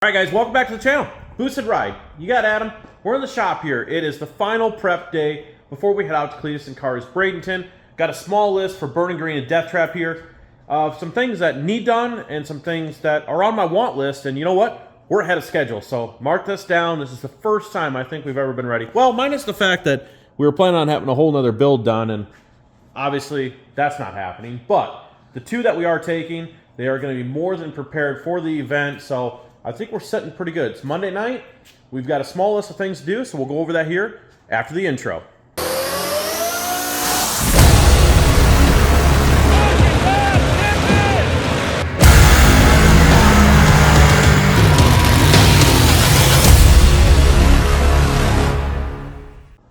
Alright guys, welcome back to the channel. Boosted Ride. You got Adam. We're in the shop here. It is the final prep day before we head out to Cleetus and Cars Bradenton. Got a small list for Burning Green and Death Trap here of some things that need done and some things that are on my want list. And you know what? We're ahead of schedule. So mark this down. This is the first time I think we've ever been ready. Well, minus the fact that we were planning on having a whole nother build done, and obviously that's not happening. But the two that we are taking, they are going to be more than prepared for the event. So I think we're sitting pretty good. It's Monday night. We've got a small list of things to do, so we'll go over that here after the intro.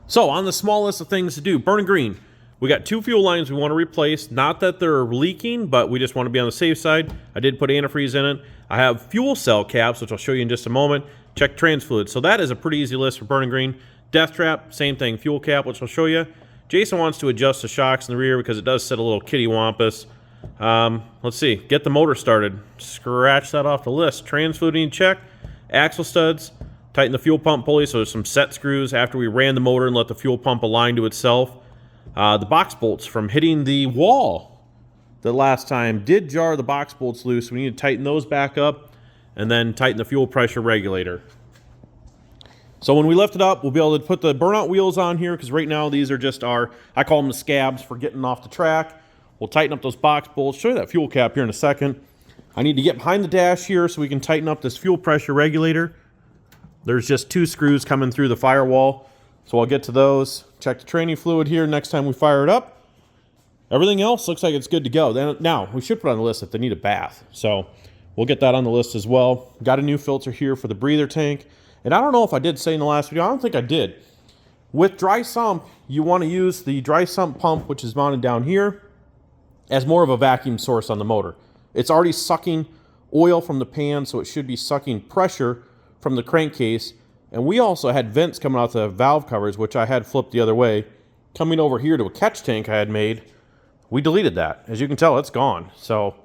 So on the small list of things to do, Burning Green. We got two fuel lines we want to replace. Not that they're leaking, but we just want to be on the safe side. I did put antifreeze in it. I have fuel cell caps, which I'll show you in just a moment. Check trans fluid. So that is a pretty easy list for Burning Green. Death Trap, same thing. Fuel cap, which I'll show you. Jason wants to adjust the shocks in the rear because it does sit a little kitty wampus. Let's see. Get the motor started. Scratch that off the list. Trans fluid, check. Axle studs. Tighten the fuel pump pulley, so there's some set screws after we ran the motor and let the fuel pump align to itself. The box bolts from hitting the wall the last time did jar the box bolts loose. We need to tighten those back up and then tighten the fuel pressure regulator. So when we lift it up, we'll be able to put the burnout wheels on here because right now these are just our, I call them the scabs for getting off the track. We'll tighten up those box bolts. Show you that fuel cap here in a second. I need to get behind the dash here so we can tighten up this fuel pressure regulator. There's just two screws coming through the firewall. So I'll get to those. Check the training fluid here next time we fire it up. Everything else looks like it's good to go. Then now, we should put on the list if they need a bath. So we'll get that on the list as well. Got a new filter here for the breather tank. And I don't know if I did say in the last video, I don't think I did. With dry sump, you want to use the dry sump pump, which is mounted down here, as more of a vacuum source on the motor. It's already sucking oil from the pan, so it should be sucking pressure from the crankcase. And we also had vents coming out the valve covers, which I had flipped the other way. Coming over here to a catch tank I had made, we deleted that. As you can tell, it's gone. So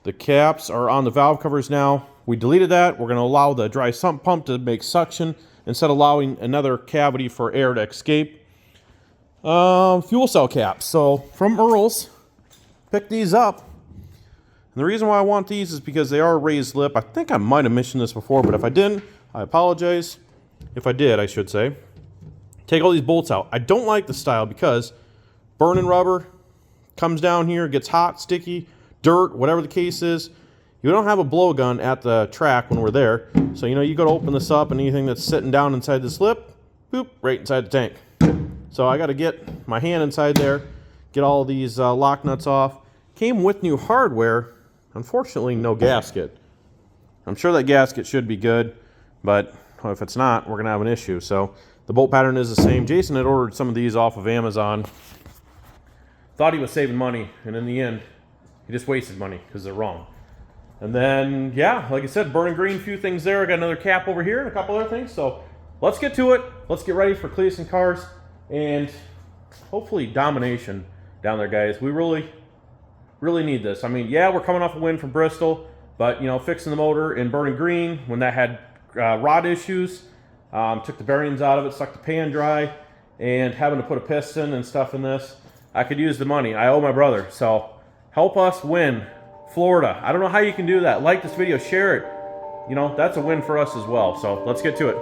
the caps are on the valve covers now. We deleted that. We're going to allow the dry sump pump to make suction instead of allowing another cavity for air to escape. Fuel cell caps. So from Earl's, pick these up. And the reason why I want these is because they are raised lip. I think I might have mentioned this before, but if I didn't, I apologize. If I did, I should say. Take all these bolts out. I don't like the style because burning rubber comes down here, gets hot, sticky, dirt, whatever the case is. You don't have a blowgun at the track when we're there. So, you know, you got to open this up and anything that's sitting down inside this lip, boop, right inside the tank. So I got to get my hand inside there, get all these lock nuts off. Came with new hardware. Unfortunately, no gasket. I'm sure that gasket should be good, but if it's not, we're going to have an issue. So the bolt pattern is the same. Jason had ordered some of these off of Amazon. Thought he was saving money, and in the end, he just wasted money because they're wrong. And then, yeah, like I said, Burning Green, few things there. I got another cap over here and a couple other things. So let's get to it. Let's get ready for Cleetus and Cars and hopefully domination down there, guys. We really need this. I mean, yeah, we're coming off a win from Bristol, but, you know, fixing the motor in Burning Green when that had rod issues, took the bearings out of it, sucked the pan dry, and having to put a piston and stuff in this. I could use the money. I owe my brother. So help us win Florida. I don't know how you can do that. Like this video, share it. You know, that's a win for us as well. So let's get to it.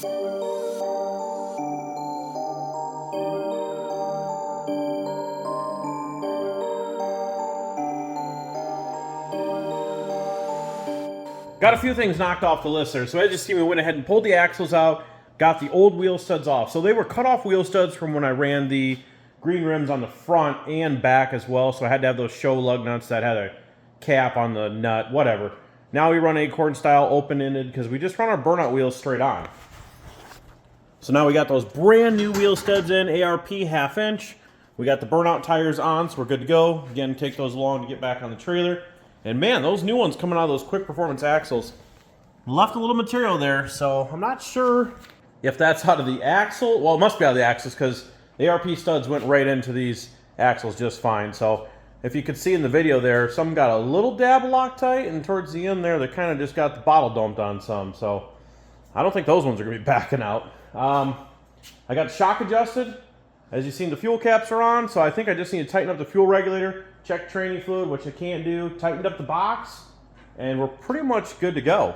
Got a few things knocked off the list there. So as you see, we went ahead and pulled the axles out, got the old wheel studs off. So they were cut off wheel studs from when I ran the green rims on the front and back as well. So I had to have those show lug nuts that had a cap on the nut, whatever. Now we run Acorn style open-ended because we just run our burnout wheels straight on. So now we got those brand new wheel studs in, ARP 1/2 inch. We got the burnout tires on, so we're good to go. Again, take those along to get back on the trailer. And man, those new ones coming out of those quick performance axles left a little material there, so I'm not sure if that's out of the axle. Well, it must be out of the axles because the ARP studs went right into these axles just fine. So if you could see in the video there, some got a little dab of Loctite, and towards the end there, they kind of just got the bottle dumped on some. So I don't think those ones are going to be backing out. I got shock adjusted. As you've seen, the fuel caps are on, so I think I just need to tighten up the fuel regulator, check training fluid, which I can't do, tightened up the box, and we're pretty much good to go.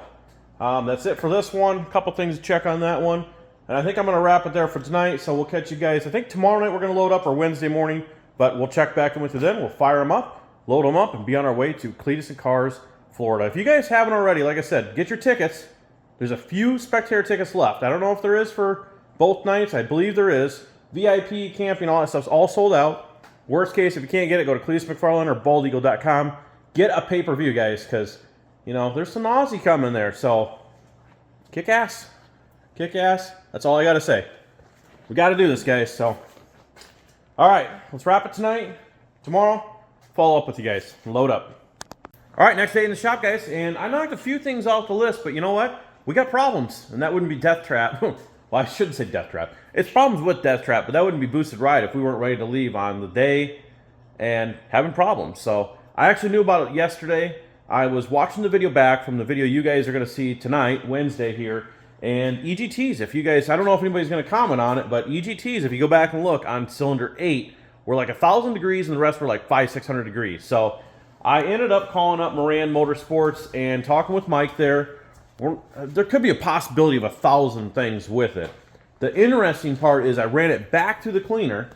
That's it for this one. A couple things to check on that one. And I think I'm going to wrap it there for tonight, so we'll catch you guys. I think tomorrow night we're going to load up, or Wednesday morning, but we'll check back in with you then. We'll fire them up, load them up, and be on our way to Cleetus and Cars Florida. If you guys haven't already, like I said, get your tickets. There's a few spectator tickets left. I don't know if there is for both nights. I believe there is. VIP, camping, all that stuff's all sold out. Worst case, if you can't get it, go to Cleetus McFarland or baldeagle.com. Get a pay-per-view, guys, because, you know, there's some Aussie coming there. So, kick ass. Kick ass. That's all I got to say. We got to do this, guys. So, all right, let's wrap it tonight. Tomorrow, follow up with you guys. Load up. All right, next day in the shop, guys. And I knocked a few things off the list, but you know what? We got problems, and that wouldn't be Death Trap. Well, I shouldn't say Death Trap. It's problems with Death Trap, but that wouldn't be Boosted Ride if we weren't ready to leave on the day and having problems. So I actually knew about it yesterday. I was watching the video back from the video you guys are going to see tonight, Wednesday here, and EGTs. If you guys, I don't know if anybody's going to comment on it, but EGTs, if you go back and look on cylinder 8, were like 1,000 degrees and the rest were like 500-600 degrees. So I ended up calling up Moran Motorsports and talking with Mike there. There could be a possibility of 1,000 things with it. The interesting part is I ran it back through the cleaner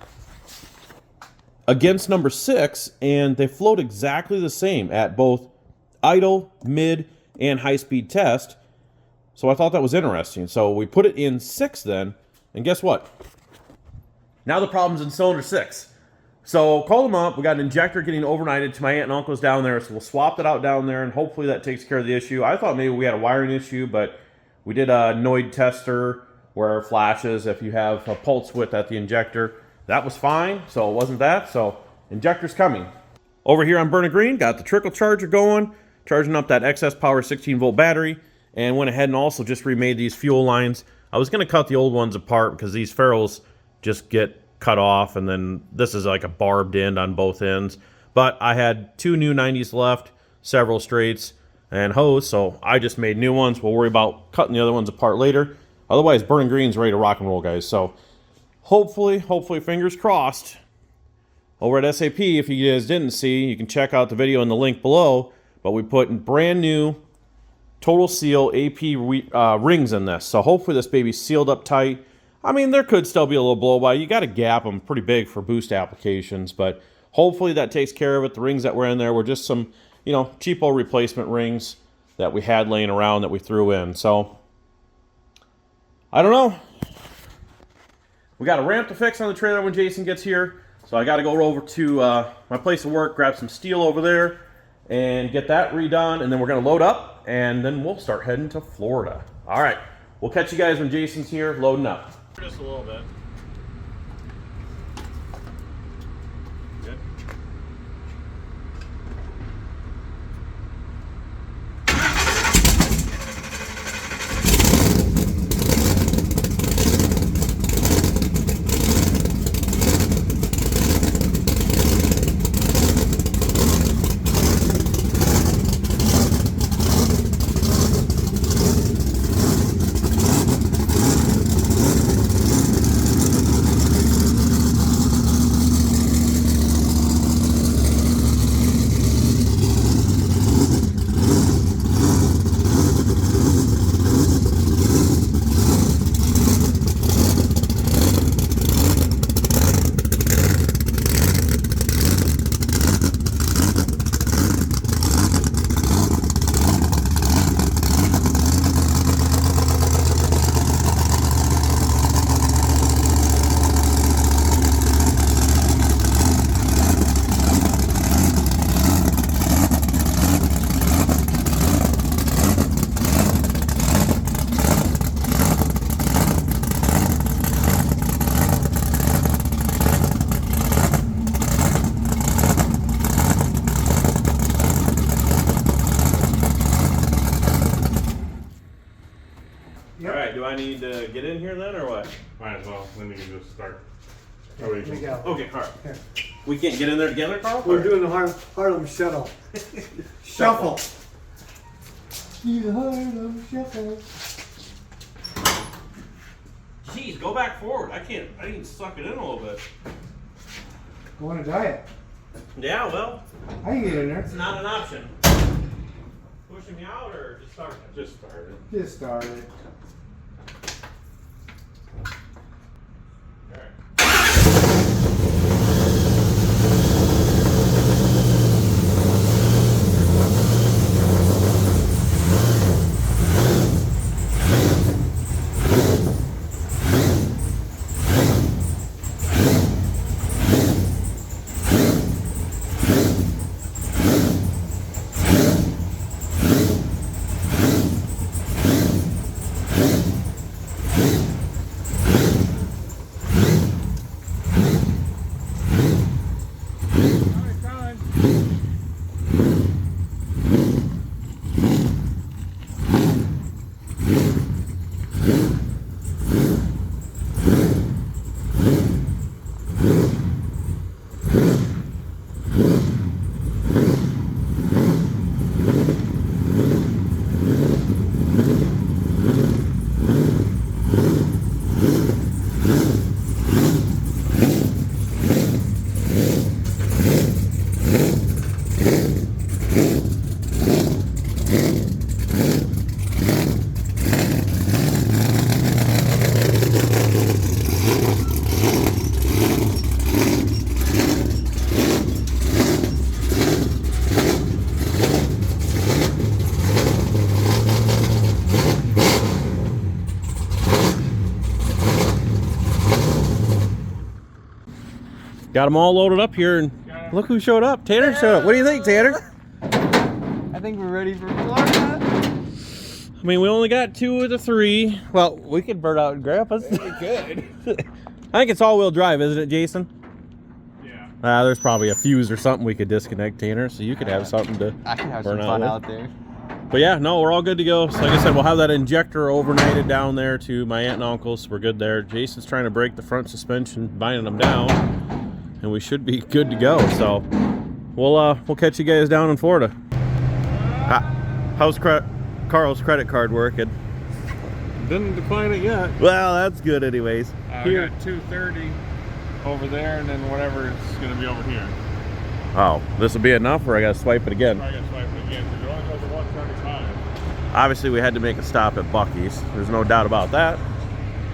against number 6, and they flowed exactly the same at both idle, mid, and high-speed test. So I thought that was interesting. So we put it in 6 then, and guess what? Now the problem's in cylinder 6. So called them up. We got an injector getting overnighted to my aunt and uncle's down there, so we'll swap it out down there, and hopefully that takes care of the issue. I thought maybe we had a wiring issue, but we did a Noid tester where it flashes if you have a pulse width at the injector. That was fine, so it wasn't that. So injector's coming. Over here on Burning Green, got the trickle charger going, charging up that excess power 16-volt battery, and went ahead and also just remade these fuel lines. I was going to cut the old ones apart because these ferrules just get cut off, and then this is like a barbed end on both ends. But I had 2 new 90s left, several straights, and hose, so I just made new ones. We'll worry about cutting the other ones apart later. Otherwise, Burning Green's ready to rock and roll, guys. So hopefully, fingers crossed, over at SAP, if you guys didn't see, you can check out the video in the link below, but we put in brand new Total Seal AP rings in this. So hopefully this baby's sealed up tight. I mean, there could still be a little blow by. You got to gap them pretty big for boost applications, but hopefully that takes care of it. The rings that were in there were just some, you know, cheapo replacement rings that we had laying around that we threw in. So, I don't know. We got a ramp to fix on the trailer when Jason gets here, so I got to go over to my place of work, grab some steel over there, and get that redone, and then we're going to load up, and then we'll start heading to Florida. All right. We'll catch you guys when Jason's here loading up. Just a little bit. Good. need to get in here then, or what? Might as well. Then you can just start. Here we go. Okay, all right. We can't get in there together, Carl? We're doing the Harlem Shuttle. Shuffle. The Harlem Shuffle. Jeez, go back forward. I need to suck it in a little bit. Go on a diet. Yeah, well, I can get in there. it's not an option. Pushing me out or just start it? Just start it. Just start it. Got them all loaded up here, and look who showed up. Tanner showed up. What do you think, Tanner? I think we're ready for Florida. I mean, we only got 2 of the 3. Well, we could burn out Grandpa's. We could. I think it's all-wheel drive, isn't it, Jason? Yeah. There's probably a fuse or something we could disconnect, Tanner, so you could have something to I can have burn some fun with. out there. But yeah, no, we're all good to go. So like I said, we'll have that injector overnighted down there to my aunt and uncle's. We're good there. Jason's trying to break the front suspension, binding them down, and we should be good to go. So we'll catch you guys down in Florida. How's Carl's credit card working? Didn't decline it yet. Well, that's good anyways. We got 230 over there, and then whatever it's going to be over here. Oh, this will be enough, or I got to swipe it again? I got to swipe it again, because it only goes to 135. Obviously, we had to make a stop at Buc-ee's. There's no doubt about that.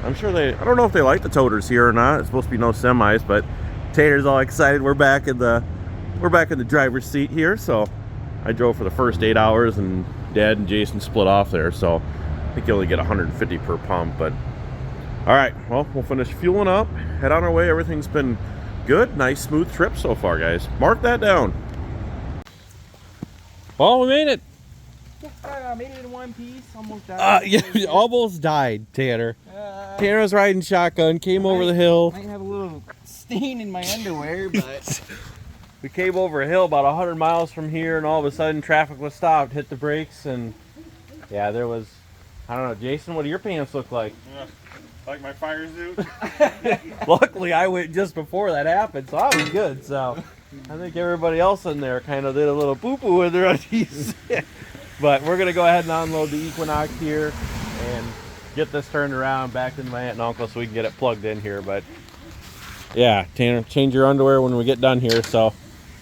I'm sure I don't know if they like the toters here or not. It's supposed to be no semis, but Tater's all excited. We're back in the driver's seat here. So I drove for the first 8 hours, and Dad and Jason split off there. So I think you only get 150 per pump. But all right, well, we'll finish fueling up, head on our way. Everything's been good, nice, smooth trip so far, guys. Mark that down. Well, we made it. Made it in one piece. Almost died. Yeah, almost died, Tanner. Tanner was riding shotgun, came over the hill. Might have a little stain in my underwear, but We came over a hill about 100 miles from here, and all of a sudden traffic was stopped, hit the brakes, and yeah, there was, I don't know, Jason, what do your pants look like? Yeah, like my fire suit. Luckily, I went just before that happened, so I was good. So I think everybody else in there kind of did a little poo-poo with their undies. But we're going to go ahead and unload the Equinox here and get this turned around back into my aunt and uncle so we can get it plugged in here. But yeah, Tanner, change your underwear when we get done here, so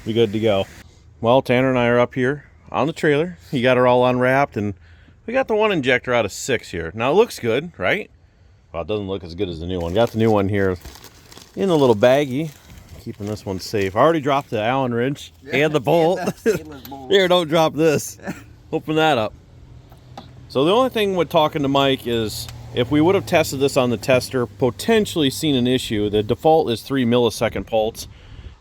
be good to go. Well, Tanner and I are up here on the trailer. He got her all unwrapped, and we got the one injector out of 6 here. Now it looks good, right? Well, it doesn't look as good as the new one. Got the new one here in a little baggie, keeping this one safe. I already dropped the Allen wrench and the bolt. Here, don't drop this. Open that up. So the only thing with talking to Mike is if we would have tested this on the tester, potentially seen an issue. The default is 3 millisecond pulse,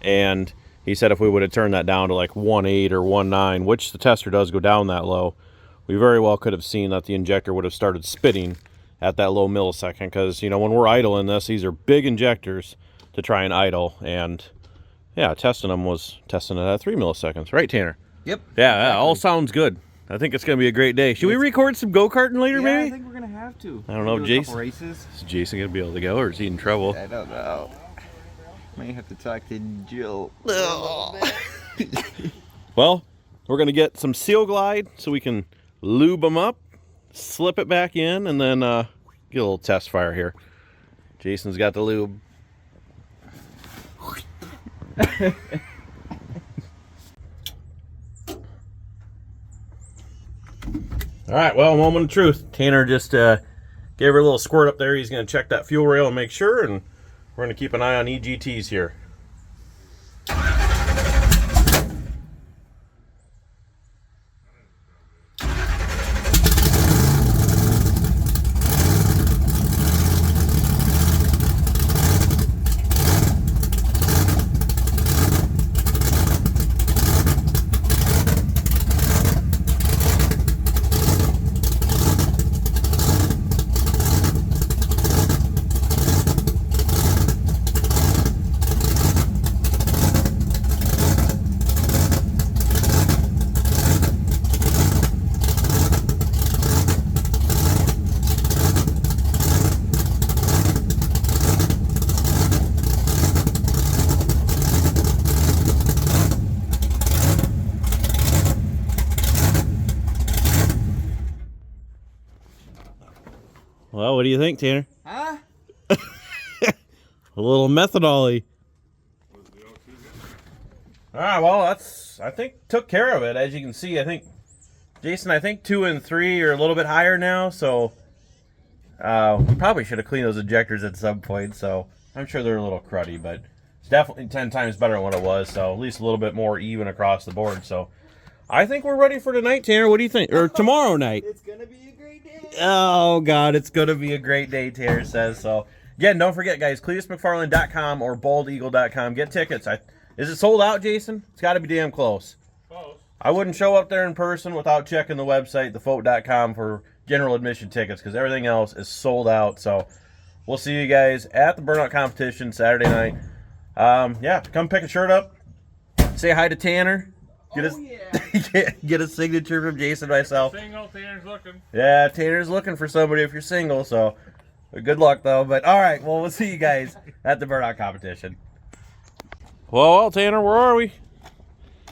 and he said if we would have turned that down to like 1.8 or 1.9, which the tester does go down that low, we very well could have seen that the injector would have started spitting at that low millisecond, because, you know, when we're idling this, these are big injectors to try and idle, and yeah, testing them was testing it at 3 milliseconds. Right, Tanner? Yep. Yeah, all sounds good. I think it's going to be a great day. Should we record some go-karting later, Yeah, maybe? I think we're gonna have to. I don't know if Do a couple Jason... races. Is Jason going to be able to go, or is he in trouble? I don't know. Might have to talk to Jill. Well, we're going to get some Seal Glide so we can lube them up, slip it back in, and then get a little test fire here. Jason's got the lube. All right, well, moment of truth. Tanner just gave her a little squirt up there. He's going to check that fuel rail and make sure, and we're going to keep an eye on EGTs here. Well, what do you think, Tanner? Huh? A little methanol-y. All right, well, I think took care of it. As you can see, I think, Jason, 2 and 3 are a little bit higher now, so we probably should have cleaned those injectors at some point, so I'm sure they're a little cruddy, but it's definitely 10 times better than what it was, so at least a little bit more even across the board, so I think we're ready for tonight, Tanner. What do you think? Or tomorrow night? It's gonna be a great day. Oh, God, it's going to be a great day, Tanner says. So, again, don't forget, guys, CleetusMcFarland.com or BoldEagle.com. Get tickets. Is it sold out, Jason? It's got to be damn close. Close. I wouldn't show up there in person without checking the website, thefoat.com, for general admission tickets, because everything else is sold out. So, we'll see you guys at the Burnout Competition Saturday night. Yeah, come pick a shirt up. Say hi to Tanner. Get a signature from Jason and myself. Single, Tanner's looking. Yeah, Tanner's looking for somebody if you're single, so good luck, though. But, all right, well, we'll see you guys at the Burnout Competition. Well, Tanner, where are we?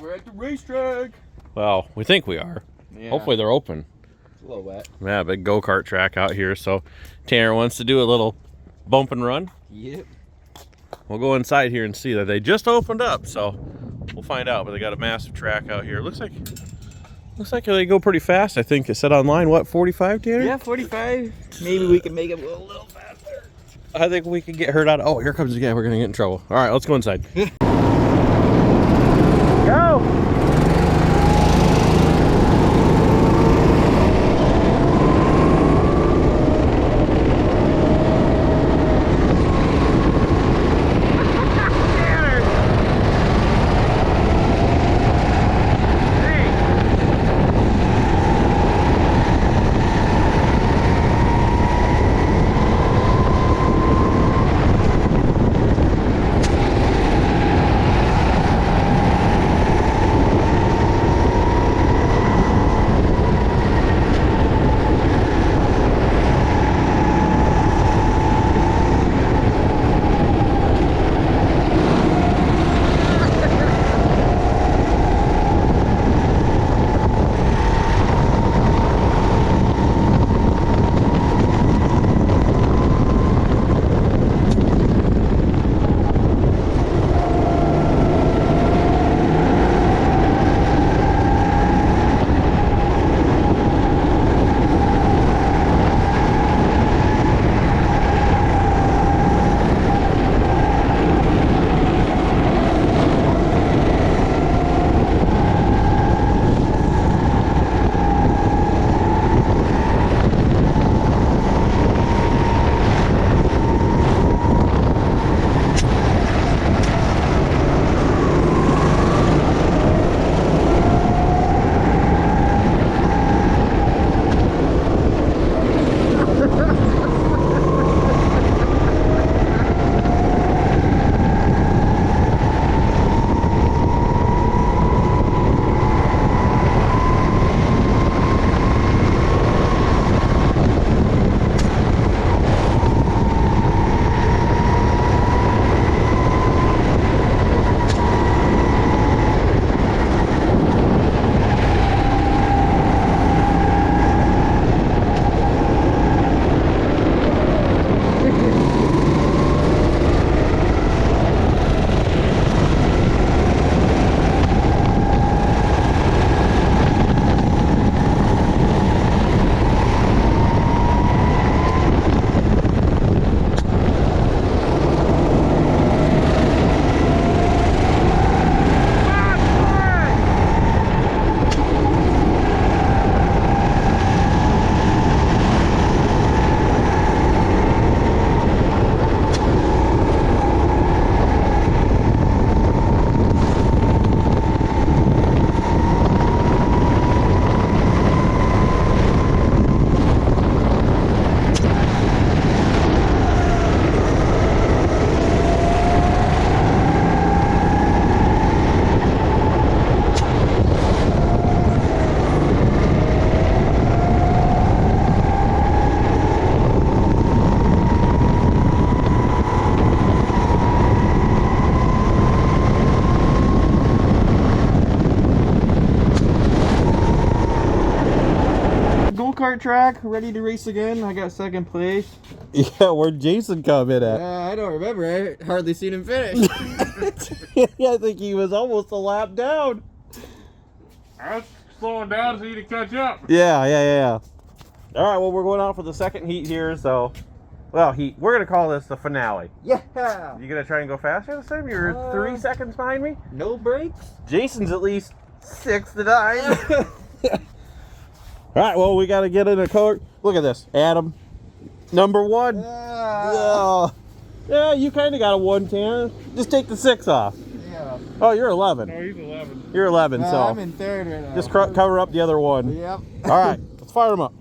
We're at the racetrack. Well, we think we are. Yeah. Hopefully they're open. It's a little wet. Yeah, big go-kart track out here, so Tanner wants to do a little bump and run. Yep. We'll go inside here and see that they just opened up, so we'll find out. But they got a massive track out here. Looks like they go pretty fast. I think it said online, what, 45, Tanner? Yeah, 45. Maybe we can make it go a little faster. I think we could get hurt out. Oh, here comes the guy. We're going to get in trouble. All right, let's go inside. Go! go-kart track, ready to race again. I got second place. Yeah, where'd Jason come in at? I don't remember. I hardly seen him finish. I think he was almost a lap down. I was slowing down so you to catch up. Yeah. All right, well, we're going out for the second heat here, so... Well, we're going to call this the finale. Yeah. You going to try and go faster this time? You're 3 seconds behind me? No brakes. Jason's at least 6 to 9. All right, well, we got to get in a car. Look at this. Adam, number 1. Yeah, you kind of got a 110. Just take the 6 off. Yeah. Oh, you're 11. No, he's 11. You're 11, so I'm in third right now. just cover up the other one. Yep. All right, let's fire them up.